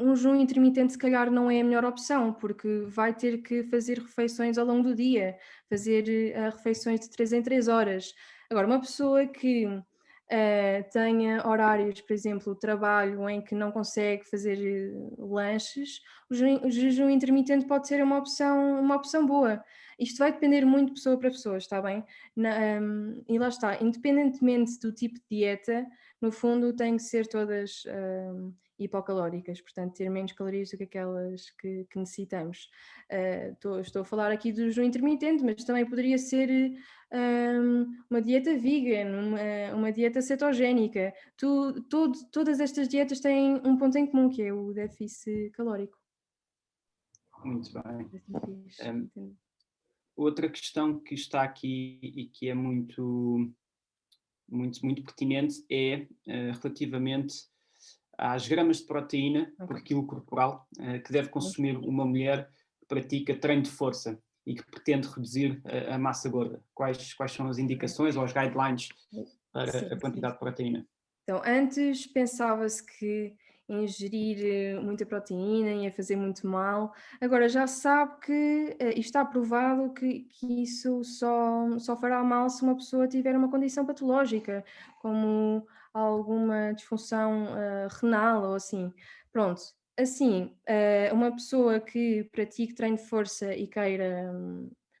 um jejum intermitente se calhar não é a melhor opção, porque vai ter que fazer refeições ao longo do dia, fazer refeições de 3 em 3 horas. Agora, uma pessoa que tenha horários, por exemplo, trabalho em que não consegue fazer lanches, o jejum intermitente pode ser uma opção boa. Isto vai depender muito de pessoa para pessoa, está bem? E lá está, independentemente do tipo de dieta, no fundo têm que ser todas hipocalóricas, portanto ter menos calorias do que aquelas que necessitamos. Estou a falar aqui do jejum intermitente, mas também poderia ser uma dieta vegan, uma dieta cetogénica. Todas estas dietas têm um ponto em comum, que é o déficit calórico. Muito bem. outra questão que está aqui e que é muito pertinente é relativamente às gramas de proteína por quilo corporal que deve consumir uma mulher que pratica treino de força e que pretende reduzir a massa gorda. Quais são as indicações ou as guidelines para a quantidade de proteína? Então, antes pensava-se que ingerir muita proteína ia fazer muito mal. Agora já se sabe que está provado que isso só fará mal se uma pessoa tiver uma condição patológica, como alguma disfunção renal ou assim. Pronto, assim, uma pessoa que pratique treino de força e queira,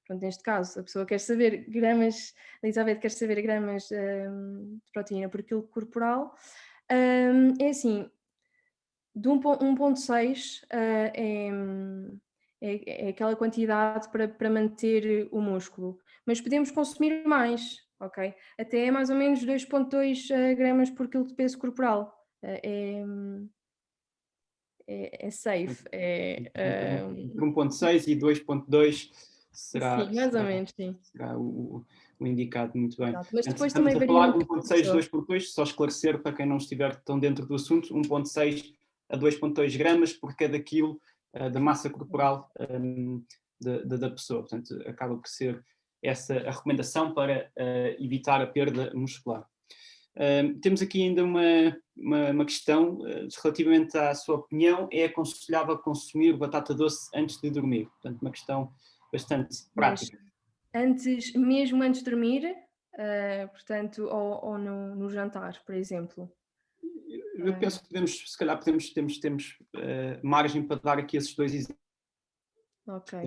pronto, neste caso, a pessoa quer saber gramas, a Elizabeth quer saber gramas de proteína por quilo corporal. É assim, de 1,6 é aquela quantidade para manter o músculo, mas podemos consumir mais, ok? Até mais ou menos 2,2 gramas por quilo de peso corporal. É safe. Entre 1,6 e 2,2 será, Sim, mais ou menos, sim. será o indicado. Muito bem. Exato. Mas depois Estamos também a varia falar um bocadinho da 1,6, pessoa. 2,2, só esclarecer para quem não estiver tão dentro do assunto, 1,6 a 2,2 gramas por cada quilo da massa corporal da pessoa. Portanto, acaba por ser essa a recomendação para evitar a perda muscular. Temos aqui ainda uma questão relativamente à sua opinião. É aconselhável consumir batata doce antes de dormir? Portanto, uma questão bastante prática. Mesmo antes de dormir, portanto, ou no jantar, por exemplo. Eu penso que podemos, se calhar temos margem para dar aqui esses dois exemplos. Ok.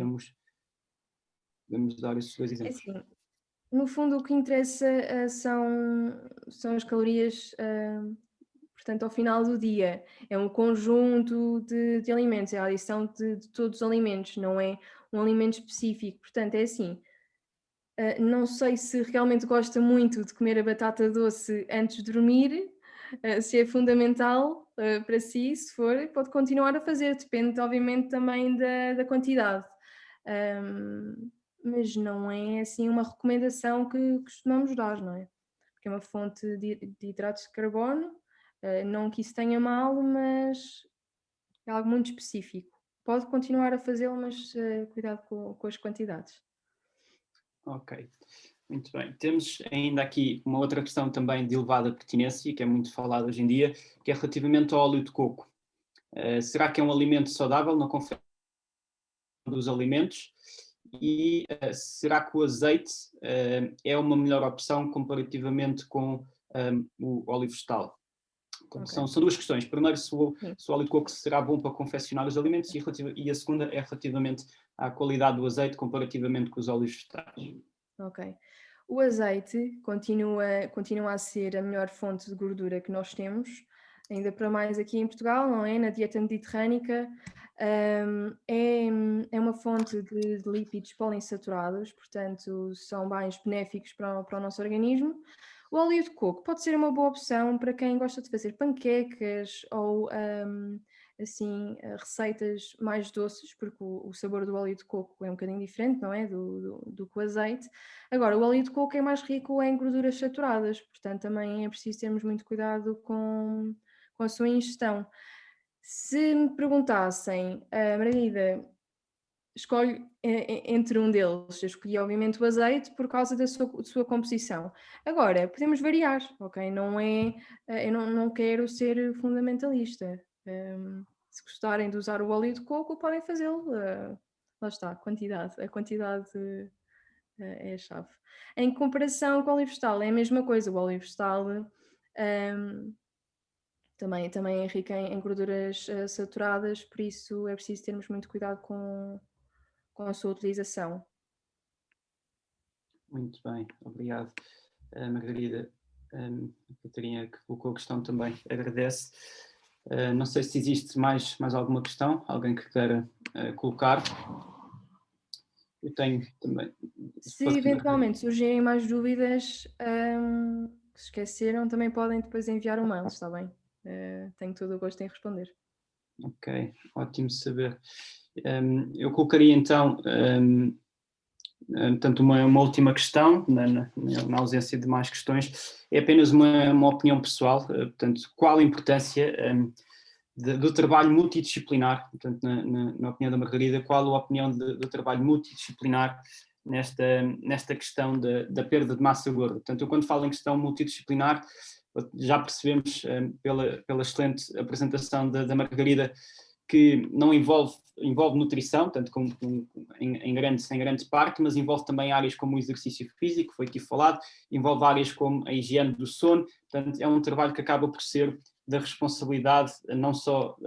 Podemos dar esses dois É exemplos. assim, no fundo o que interessa são as calorias, portanto, ao final do dia. É um conjunto de alimentos, é a adição de todos os alimentos, não é um alimento específico. Portanto, é assim, não sei se realmente gosta muito de comer a batata doce antes de dormir, se é fundamental para si, se for, pode continuar a fazer, depende obviamente também da quantidade. Mas não é assim uma recomendação que costumamos dar, não é? Porque é uma fonte de hidratos de carbono, não que isso tenha mal, mas é algo muito específico. Pode continuar a fazê-lo, mas cuidado com as quantidades. Ok, muito bem. Temos ainda aqui uma outra questão também de elevada pertinência, que é muito falada hoje em dia, que é relativamente ao óleo de coco. Será que é um alimento saudável na confecção dos alimentos? E será que o azeite é uma melhor opção comparativamente com o óleo vegetal? Okay. São duas questões. Primeiro, se o óleo de coco será bom para confeccionar os alimentos e a segunda é relativamente à qualidade do azeite comparativamente com os óleos vegetais. Ok. O azeite continua a ser a melhor fonte de gordura que nós temos, ainda para mais aqui em Portugal, não é? Na dieta mediterrânica, é uma fonte de lípidos poliinsaturados, portanto são bens benéficos para o nosso organismo. O óleo de coco pode ser uma boa opção para quem gosta de fazer panquecas ou assim, receitas mais doces, porque o sabor do óleo de coco é um bocadinho diferente, não é? Do que o azeite. Agora, o óleo de coco é mais rico em gorduras saturadas, portanto também é preciso termos muito cuidado com a sua ingestão. Se me perguntassem, Margarida, escolho entre um deles, eu escolhi obviamente o azeite por causa da sua composição. Agora, podemos variar, ok? Não é, eu não quero ser fundamentalista. Se gostarem de usar o óleo de coco, podem fazê-lo. Lá está, a quantidade é a chave. Em comparação com o óleo vegetal, é a mesma coisa. O óleo vegetal também é rico em gorduras saturadas, por isso é preciso termos muito cuidado com a sua utilização. Muito bem, obrigado, Margarida. A Catarina que colocou a questão também agradece. Não sei se existe mais alguma questão, alguém que queira colocar. Eu tenho também. Se eventualmente surgirem mais dúvidas que se esqueceram, também podem depois enviar um mail, está bem? Tenho todo o gosto em responder. Ok, ótimo saber. Eu colocaria então Portanto, uma última questão, na ausência de mais questões, é apenas uma opinião pessoal. Portanto, qual a importância do trabalho multidisciplinar, portanto, na opinião da Margarida, qual a opinião do trabalho multidisciplinar nesta questão da perda de massa gorda? Portanto, eu quando falo em questão multidisciplinar, já percebemos pela excelente apresentação da Margarida que não envolve nutrição, tanto em grande parte, mas envolve também áreas como o exercício físico, foi aqui falado, envolve áreas como a higiene do sono, portanto é um trabalho que acaba por ser da responsabilidade não só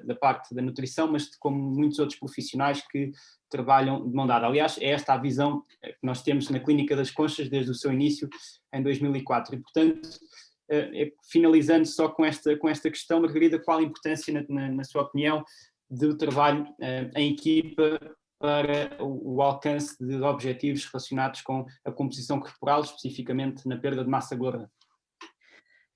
da parte da nutrição, mas de como muitos outros profissionais que trabalham de mão dada. Aliás, é esta a visão que nós temos na Clínica das Conchas desde o seu início em 2004 e, portanto, finalizando só com esta questão, Margarida, qual a importância, na sua opinião, do trabalho em equipa para o alcance de objetivos relacionados com a composição corporal, especificamente na perda de massa gorda?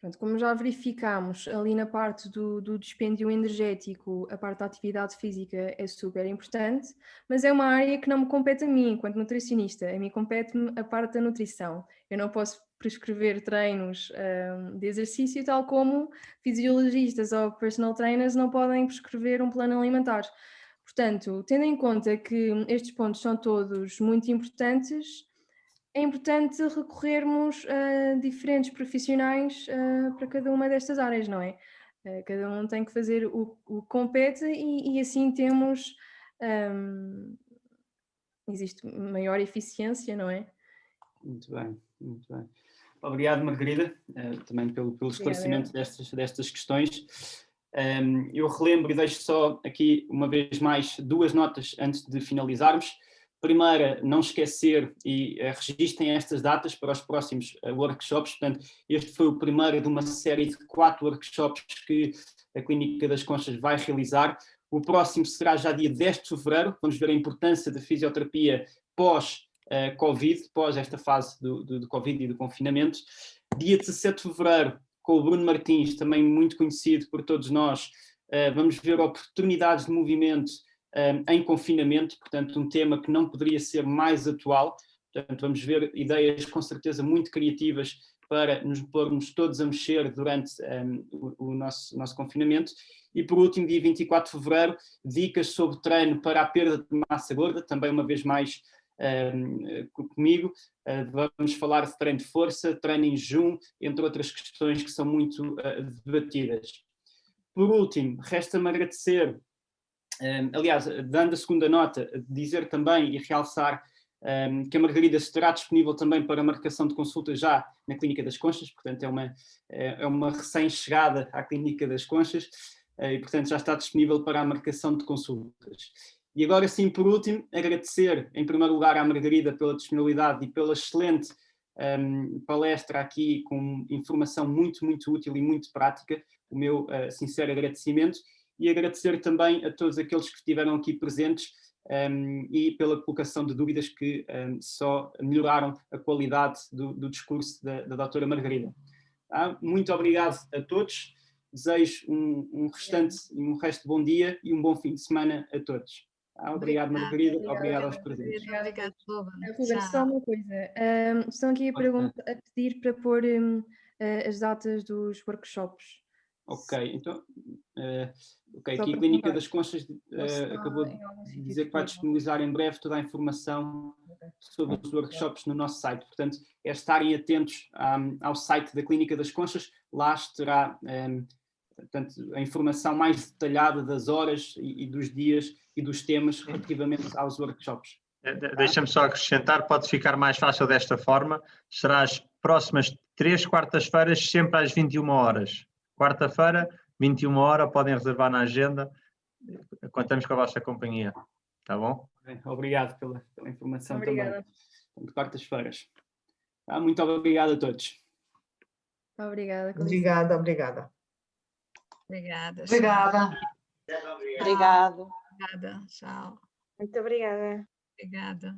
Pronto, como já verificámos ali na parte do dispêndio energético, a parte da atividade física é super importante, mas é uma área que não me compete a mim, enquanto nutricionista. A mim compete-me a parte da nutrição. Eu não posso prescrever treinos de exercício, tal como fisiologistas ou personal trainers não podem prescrever um plano alimentar. Portanto, tendo em conta que estes pontos são todos muito importantes, é importante recorrermos a diferentes profissionais para cada uma destas áreas, não é? Cada um tem que fazer o que compete e assim temos, existe maior eficiência, não é? Muito bem, muito bem. Obrigado, Margarida, também pelo esclarecimento destas questões. Eu relembro e deixo só aqui, uma vez mais, 2 notas antes de finalizarmos. Primeira, não esquecer e registrem estas datas para os próximos workshops. Portanto, este foi o primeiro de uma série de 4 workshops que a Clínica das Conchas vai realizar. O próximo será já dia 10 de fevereiro. Vamos ver a importância da fisioterapia pós-Covid, pós esta fase do Covid e do confinamento. Dia 17 de fevereiro, com o Bruno Martins, também muito conhecido por todos nós, vamos ver oportunidades de movimento em confinamento, portanto um tema que não poderia ser mais atual. Portanto, vamos ver ideias com certeza muito criativas para nos pormos todos a mexer durante o nosso confinamento. E por último, dia 24 de fevereiro, dicas sobre treino para a perda de massa gorda, também uma vez mais comigo. Vamos falar de treino de força, treino em jejum, entre outras questões que são muito debatidas. Por último, resta-me agradecer, aliás, dando a segunda nota, dizer também e realçar que a Margarida estará disponível também para marcação de consulta já na Clínica das Conchas, portanto é uma recém-chegada à Clínica das Conchas e portanto já está disponível para a marcação de consultas. E agora sim, por último, agradecer em primeiro lugar à Margarida pela disponibilidade e pela excelente palestra aqui com informação muito, muito útil e muito prática, o meu sincero agradecimento, e agradecer também a todos aqueles que estiveram aqui presentes e pela colocação de dúvidas que só melhoraram a qualidade do discurso da doutora Margarida. Tá? Muito obrigado a todos, desejo um resto de bom dia e um bom fim de semana a todos. Obrigado, Margarida. Obrigado aos presentes. Obrigada, Ruben, só uma coisa. Estão aqui a pedir para pôr as datas dos workshops. Ok, então, aqui a Clínica das Conchas acabou de dizer que vai disponibilizar em breve toda a informação sobre os workshops no nosso site. Portanto, é estarem atentos ao site da Clínica das Conchas, lá estará portanto, a informação mais detalhada das horas e dos dias e dos temas relativamente aos workshops. Deixa-me só acrescentar, pode ficar mais fácil desta forma, será as próximas 3 quartas-feiras, sempre às 21 horas. Quarta-feira, 21 horas, podem reservar na agenda, contamos com a vossa companhia, tá bom? Obrigado pela informação. Obrigada. Também. Portanto, quartas-feiras. Muito obrigado a todos. Obrigada. Obrigada. Obrigada. Obrigada. Obrigado. Obrigada. Tchau. Muito obrigada. Obrigada.